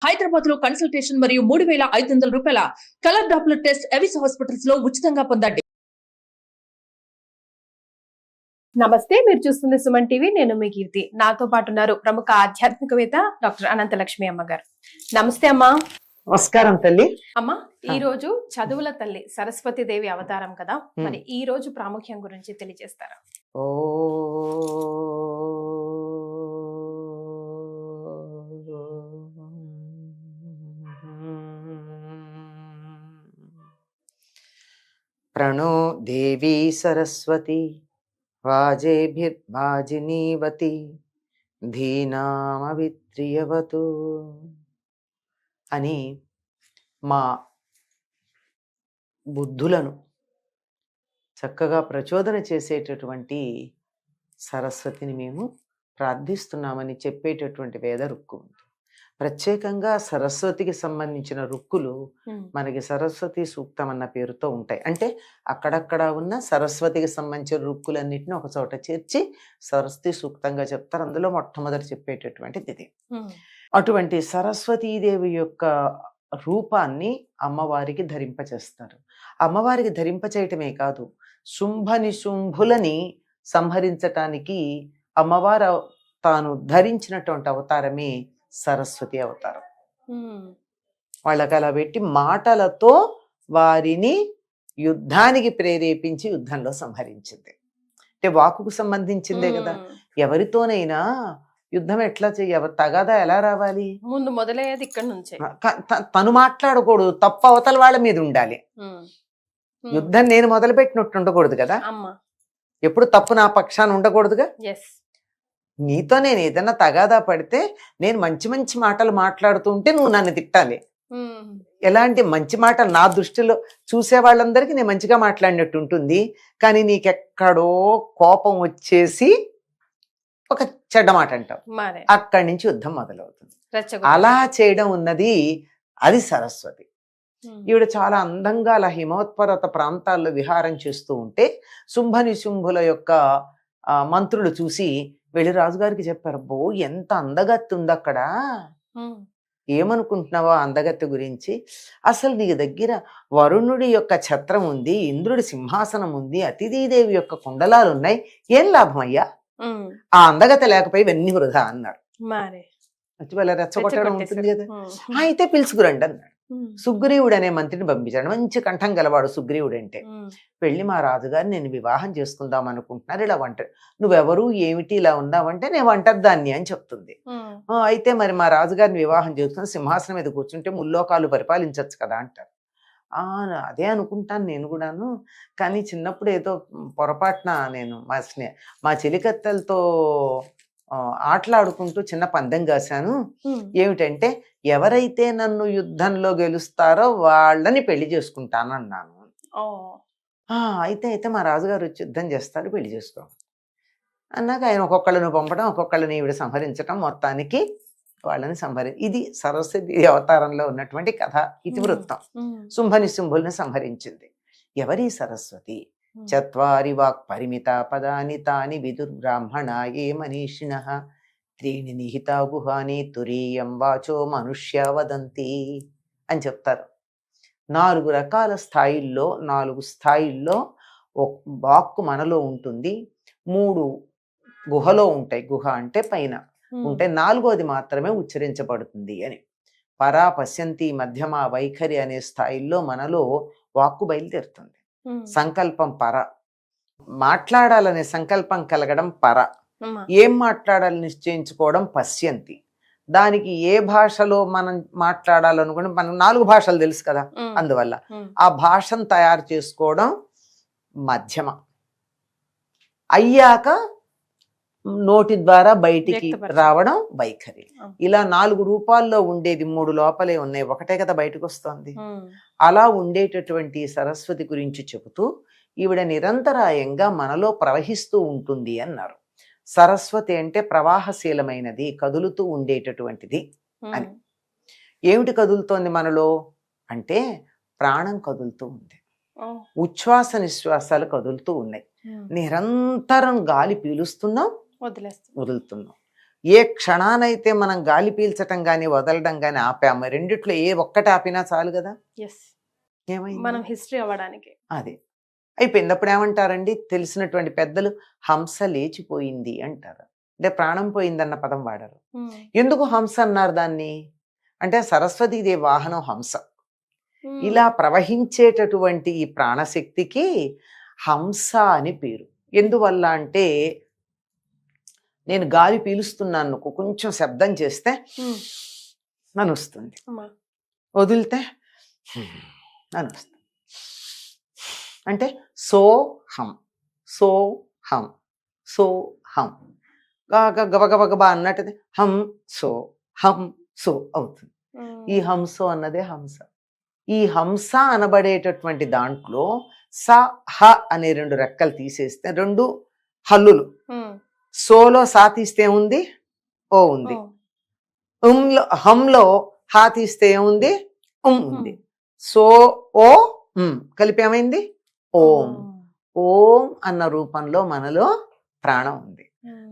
హైదరాబాద్ లో కన్సల్టేషన్ మరియు 3,500 రూపాయల colour Doppler test Avis hospitals లో ఉచితంగా పొందండి. నమస్తే, మీరు చూస్తుంది సుమన్ టీవీ. నేను మీ కీర్తి. నాతో పాటు ఉన్నారు ప్రముఖ ఆధ్యాత్మికవేత్త డాక్టర్ అనంతలక్ష్మి అమ్మగారు. నమస్తే అమ్మా. నమస్కారం తల్లి. అమ్మా, ఈ రోజు చదువుల తల్లి సరస్వతి దేవి అవతారం కదా, మరి ఈ రోజు ప్రాముఖ్యం గురించి తెలియజేస్తారా? ఓ ప్రణో దేవీ సరస్వతి వాజేభిర్వాజినీవతి ధీనామవిత్రియవతు అని మా బుద్ధులను చక్కగా ప్రచోదన చేసేటటువంటి సరస్వతిని మేము ప్రార్థిస్తున్నామని చెప్పేటటువంటి వేద రుక్కు ఉంది. ప్రత్యేకంగా సరస్వతికి సంబంధించిన రుక్కులు మనకి సరస్వతి సూక్తం అన్న పేరుతో ఉంటాయి. అంటే అక్కడక్కడ ఉన్న సరస్వతికి సంబంధించిన రుక్కులన్నిటిని ఒక చోట చేర్చి సరస్వతి సూక్తంగా చెప్తారు. అందులో మొట్టమొదటి చెప్పేటటువంటిది ఇది. అటువంటి సరస్వతీదేవి యొక్క రూపాన్ని అమ్మవారికి ధరింపచేస్తారు. అమ్మవారికి ధరింపచేయటమే కాదు, శుంభ నిశుంభులని సంహరించటానికి అమ్మవారు తాను ధరించినటువంటి అవతారమే సరస్వతి అవతారం. వాళ్ళకి అలా పెట్టి మాటలతో వారిని యుద్ధానికి ప్రేరేపించి యుద్ధంలో సంహరించింది. అంటే వాకుకు సంబంధించిందే కదా. ఎవరితోనైనా యుద్ధం ఎట్లా తగాదా ఎలా రావాలి? ముందు మొదలయ్యేది ఇక్కడ నుంచే. తను మాట్లాడకూడదు, తప్పు అవతల వాళ్ళ మీద ఉండాలి. యుద్ధం నేను మొదలుపెట్టినట్టు ఉండకూడదు కదా. ఎప్పుడు తప్పు నా పక్షాన ఉండకూడదుగా. నీతో నేను ఏదైనా తగాదా పడితే నేను మంచి మంచి మాటలు మాట్లాడుతుంటే నువ్వు నన్ను తిట్టాలి. ఎలాంటి మంచి మాటలు నా దృష్టిలో చూసే వాళ్ళందరికీ నేను మంచిగా మాట్లాడినట్టు ఉంటుంది, కానీ నీకెక్కడో కోపం వచ్చేసి ఒక చెడ్డ మాట అంటావు, అక్కడి నుంచి యుద్ధం మొదలవుతుంది. అలా చేయడం ఉన్నది అది సరస్వతి. ఈవిడ చాలా అందంగా అలా హిమవత్పర్వత ప్రాంతాల్లో విహారం చేస్తూ ఉంటే శుంభ నిశుంభుల యొక్క మంత్రులు చూసి వెళ్ళి రాజుగారికి చెప్పారు, బో ఎంత అందగత్తి ఉంది అక్కడ, ఏమనుకుంటున్నావా అందగత్తి గురించి? అసలు నీ దగ్గర వరుణుడి యొక్క ఛత్రం ఉంది, ఇంద్రుడి సింహాసనం ఉంది, అతిథీదేవి యొక్క కుండలాలు ఉన్నాయి, ఏం లాభం అయ్యా? ఆ అందగత లేకపోయి ఇవన్నీ వృధా అన్నాడు. వాళ్ళ రెచ్చగొట్టడం ఉంటుంది కదా. అయితే పిలుచుకురండి అన్నాడు. సుగ్రీవుడు అనే మంత్రిని పంపించాడు. మంచి కంఠం గలవాడు సుగ్రీవుడు అంటే. వెళ్ళి మా రాజుగారిని నేను వివాహం చేసుకుందాం అనుకుంటున్నారు, ఇలా వంటారు. నువ్వెవరు ఏమిటి ఇలా ఉన్నావంటే నేను వంటద్దాన్ని అని చెప్తుంది. అయితే మరి మా రాజుగారిని వివాహం చేసుకుని సింహాసనం మీద కూర్చుంటే ముల్లోకాలు పరిపాలించవచ్చు కదా అంటారు. అదే అనుకుంటాను నేను కూడాను, కానీ చిన్నప్పుడు ఏదో పొరపాటున నేను మా చెలికత్తెలతో ఆటలాడుకుంటూ చిన్న పందెం కాశాను. ఏమిటంటే ఎవరైతే నన్ను యుద్ధంలో గెలుస్తారో వాళ్ళని పెళ్లి చేసుకుంటాను అన్నాను. అయితే మా రాజుగారు వచ్చి యుద్ధం చేస్తారు, పెళ్లి చేసుకో అన్నాక ఆయన ఒక్కొక్కళ్ళను పంపడం, ఒక్కొక్కళ్ళని ఈవిడ సంహరించడం, మొత్తానికి వాళ్ళని ఇది సరస్వతి అవతారంలో ఉన్నటువంటి కథ ఇతివృత్తం. శుంభ నిశుంభుల్ని సంహరించింది. ఎవరి సరస్వతి? చత్వారి వాక్ పరిమిత పదాని తాని విదుర్బ్రాహ్మణ ఏ మనీషిణః త్రీణి నిహితా గుహాని తురీయం వాచో మనుష్య వదంతి అని చెప్తారు. 4 రకాల స్థాయిల్లో 4 స్థాయిల్లో వాక్కు మనలో ఉంటుంది. 3 గుహలో ఉంటాయి. గుహ అంటే పైన ఉంటే 4వది మాత్రమే ఉచ్చరించబడుతుంది అని. పరా పశ్యంతి మధ్యమ వైఖరి అనే స్థాయిల్లో మనలో వాక్కు బయలుదేరుతుంది. సంకల్పం పర, మాట్లాడాలనే సంకల్పం కలగడం పర, ఏం మాట్లాడాలని నిశ్చయించుకోవడం పశ్యంతి. దానికి ఏ భాషలో మనం మాట్లాడాలనుకుంటే మనం 4 భాషలు తెలుసు కదా, అందువల్ల ఆ భాషను తయారు చేసుకోవడం మధ్యమ. అయ్యాక నోటి ద్వారా బయటికి రావడం వైఖరి. ఇలా 4 రూపాల్లో ఉండేది 3 లోపలే ఉన్నాయి, ఒకటే కదా బయటకు వస్తుంది. అలా ఉండేటటువంటి సరస్వతి గురించి చెబుతూ ఈవిడ నిరంతరాయంగా మనలో ప్రవహిస్తూ ఉంటుంది అన్నారు. సరస్వతి అంటే ప్రవాహశీలమైనది, కదులుతూ ఉండేటటువంటిది అని. ఏమిటి కదులుతోంది మనలో అంటే ప్రాణం కదులుతూ ఉంది, ఉచ్ఛ్వాస నిశ్వాసాలు కదులుతూ ఉన్నాయి. నిరంతరం గాలి పీలుస్తున్నాం, వదులుతున్నాం. ఏ క్షణానైతే మనం గాలి పీల్చటం కానీ వదలడం కానీ ఆపాము, రెండిట్లో ఏ ఒక్కటి ఆపినా చాలు కదా. ఎస్, ఏమైంది? మనం హిస్టరీ అవ్వడానికి. అది అయిపోయింది. అప్పుడు ఏమంటారండి తెలిసినటువంటి పెద్దలు, హంస లేచిపోయింది అంటారు. అంటే ప్రాణం పోయిందన్న పదం వాడరు. ఎందుకు హంస అన్నారు దాన్ని అంటే సరస్వతీదేవి వాహనం హంస. ఇలా ప్రవహించేటటువంటి ఈ ప్రాణశక్తికి హంస అని పేరు. ఎందువల్ల అంటే నేను గాలి పీలుస్తున్నాను అనుకో, కొంచెం శబ్దం చేస్తే అని వస్తుంది, వదిలితే అని వస్తుంది. అంటే సోహం సోహం సోహం, గబగబగబా అన్నట్టు హం సో అవుతుంది. ఈ హంసో అన్నదే హంస. ఈ హంస అనబడేటటువంటి దాంట్లో స హ అనే 2 రెక్కలు తీసేస్తే 2 హల్లులు. సోలో సా తీస్తే ఏముంది? ఓ ఉంది. హంలో హా తీస్తే ఏముంది? ఉంది. సో ఓ కలిపి ఏమైంది? ఓం. ఓం అన్న రూపంలో మనలో ప్రాణం ఉంది.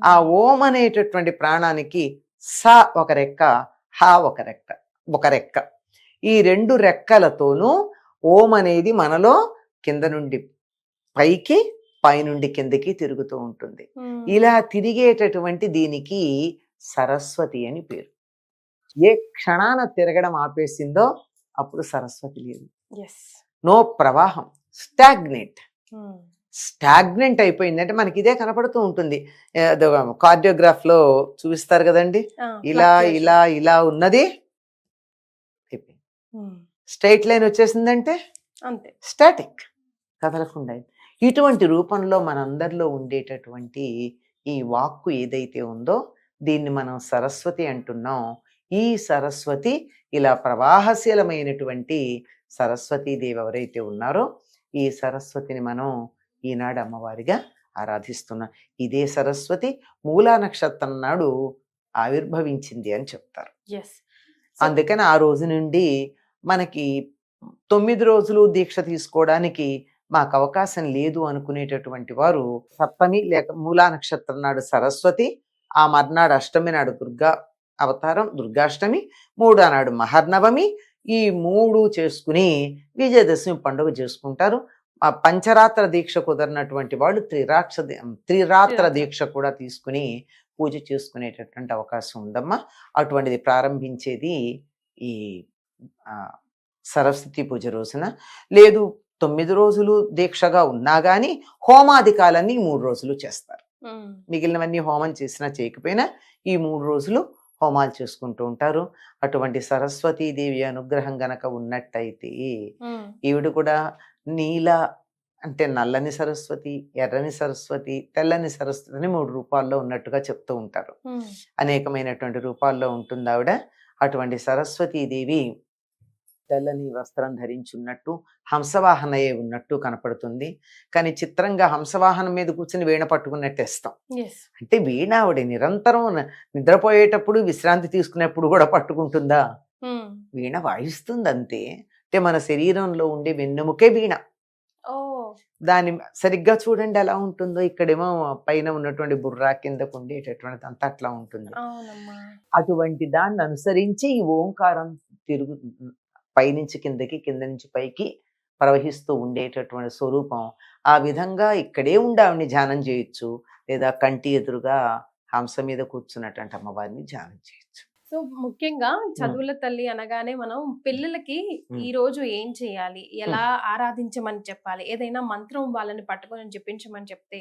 ఆ ఓం అనేటటువంటి ప్రాణానికి స ఒక రెక్క, హ ఒక రెక్క. ఈ 2 రెక్కలతోనూ ఓం అనేది మనలో కింద నుండి పైకి, పైనుండి కిందకి తిరుగుతూ ఉంటుంది. ఇలా తిరిగేటటువంటి దీనికి సరస్వతి అని పేరు. ఏ క్షణాన తిరగడం ఆపేసిందో అప్పుడు సరస్వతి లేదు. నో ప్రవాహం, స్టాగ్నెంట్ అయిపోయింది. అంటే మనకి ఇదే కనపడుతూ ఉంటుంది. కార్డియోగ్రాఫ్ లో చూపిస్తారు కదండి, ఇలా ఇలా ఇలా ఉన్నది అయిపోయింది. స్ట్రైట్ లైన్ వచ్చేసిందంటే అంతే, స్టాటిక్, కదలకుండా. ఇటువంటి రూపంలో మనందరిలో ఉండేటటువంటి ఈ వాక్కు ఏదైతే ఉందో దీన్ని మనం సరస్వతి అంటున్నాం. ఈ సరస్వతి ఇలా ప్రవాహశీలమైనటువంటి సరస్వతీదేవి ఎవరైతే ఉన్నారో ఈ సరస్వతిని మనం ఈనాడు అమ్మవారిగా ఆరాధిస్తున్నాం. ఇదే సరస్వతి మూలా నక్షత్రం నాడు ఆవిర్భవించింది అని చెప్తారు. అందుకని ఆ రోజు నుండి మనకి 9 రోజులు దీక్ష తీసుకోవడానికి మాకు అవకాశం లేదు అనుకునేటటువంటి వారు సప్తమి లేక మూలా నక్షత్రం నాడు సరస్వతి, ఆ మర్నాడు అష్టమి నాడు దుర్గా అవతారం దుర్గాష్టమి, 3వ నాడు మహర్నవమి, ఈ 3 చేసుకుని విజయదశమి పండుగ చేసుకుంటారు. ఆ పంచరాత్ర దీక్ష కుదరినటువంటి వాళ్ళు త్రిరాత్ర దీక్ష కూడా తీసుకుని పూజ చేసుకునేటటువంటి అవకాశం ఉందమ్మా. అటువంటిది ప్రారంభించేది ఈ సరస్వతి పూజ రోజున. లేదు 9 రోజులు దీక్షగా ఉన్నా గాని హోమాధికాలన్నీ 3 రోజులు చేస్తారు. మిగిలినవన్నీ హోమం చేసినా చేయకపోయినా ఈ 3 రోజులు హోమాలు చేసుకుంటూ ఉంటారు. అటువంటి సరస్వతీదేవి అనుగ్రహం గనక ఉన్నట్టయితే ఈవిడ కూడా నీల అంటే నల్లని సరస్వతి, ఎర్రని సరస్వతి, తెల్లని సరస్వతి అని 3 రూపాల్లో ఉన్నట్టుగా చెప్తూ ఉంటారు. అనేకమైనటువంటి రూపాల్లో ఉంటుంది ఆవిడ. అటువంటి సరస్వతీదేవి తెల్లని వస్త్రం ధరించున్నట్టు హంసవాహనయే ఉన్నట్టు కనపడుతుంది. కానీ చిత్రంగా హంసవాహనం మీద కూర్చుని వీణ పట్టుకున్నట్టేస్తాం. అంటే వీణ ఆవిడ నిరంతరం నిద్రపోయేటప్పుడు విశ్రాంతి తీసుకునేప్పుడు కూడా పట్టుకుంటుందా? వీణ వాయిస్తుంది అంతే. అంటే మన శరీరంలో ఉండే వెన్నెముకే వీణ. దాన్ని సరిగ్గా చూడండి ఎలా ఉంటుందో. ఇక్కడేమో పైన ఉన్నటువంటి బుర్రా, కిందకు ఉండేటటువంటి అంతా అట్లా ఉంటుంది. అటువంటి దాన్ని అనుసరించి ఈ ఓంకారం పైనుంచి కిందకి, కింద నుంచి పైకి ప్రవహిస్తూ ఉండేటటువంటి స్వరూపం. ఆ విధంగా ఇక్కడే ఉండి ఆవిడని ధ్యానం చేయొచ్చు, లేదా కంటి ఎదురుగా హంస మీద కూర్చున్నటువంటి అమ్మవారిని ధ్యానం చేయొచ్చు. సో ముఖ్యంగా చదువుల తల్లి అనగానే మనం పిల్లలకి ఈ రోజు ఏం చేయాలి, ఎలా ఆరాధించమని చెప్పాలి, ఏదైనా మంత్రం వాళ్ళని పట్టుకొని చెప్పించమని చెప్తే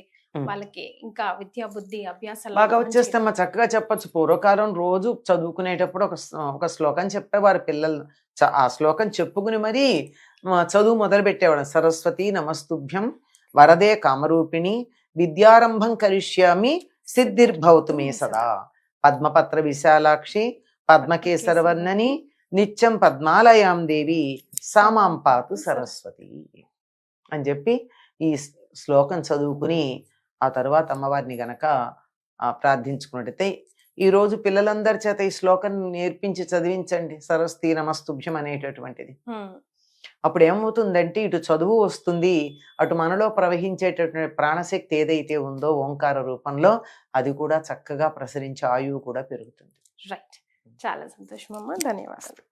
వాళ్ళకి ఇంకా విద్యా బుద్ధి అభ్యాసాలు బాగా వచ్చేస్తామా, చక్కగా చెప్పచ్చు. పూర్వకాలం రోజు చదువుకునేటప్పుడు ఒక శ్లోకం చెప్పేవారు పిల్లలు. ఆ శ్లోకం చెప్పుకుని మరీ చదువు మొదలు పెట్టేవాడు. సరస్వతి నమస్తుభ్యం వరదే కామరూపిణి విద్యారంభం కరిష్యామి సిద్ధిర్భవతు మే సదా పద్మపత్ర విశాలాక్షి పద్మకేసరవర్ణని నిత్యం పద్మాలయాం దేవి సామాం పాతు సరస్వతి అని చెప్పి ఈ శ్లోకం చదువుకుని ఆ తర్వాత అమ్మవారిని గనక ప్రార్థించుకున్నట్టయితే, ఈరోజు పిల్లలందరి చేత ఈ శ్లోకం నేర్పించి చదివించండి. సరస్వతి నమస్తుభ్యం అనేటటువంటిది అప్పుడు ఏమవుతుందంటే ఇటు చదువు వస్తుంది, అటు మనలో ప్రవహించేటటువంటి ప్రాణశక్తి ఏదైతే ఉందో ఓంకార రూపంలో అది కూడా చక్కగా ప్రసరించి ఆయువు కూడా పెరుగుతుంది. రైట్. చాలా సంతోషం అమ్మా, ధన్యవాదాలు.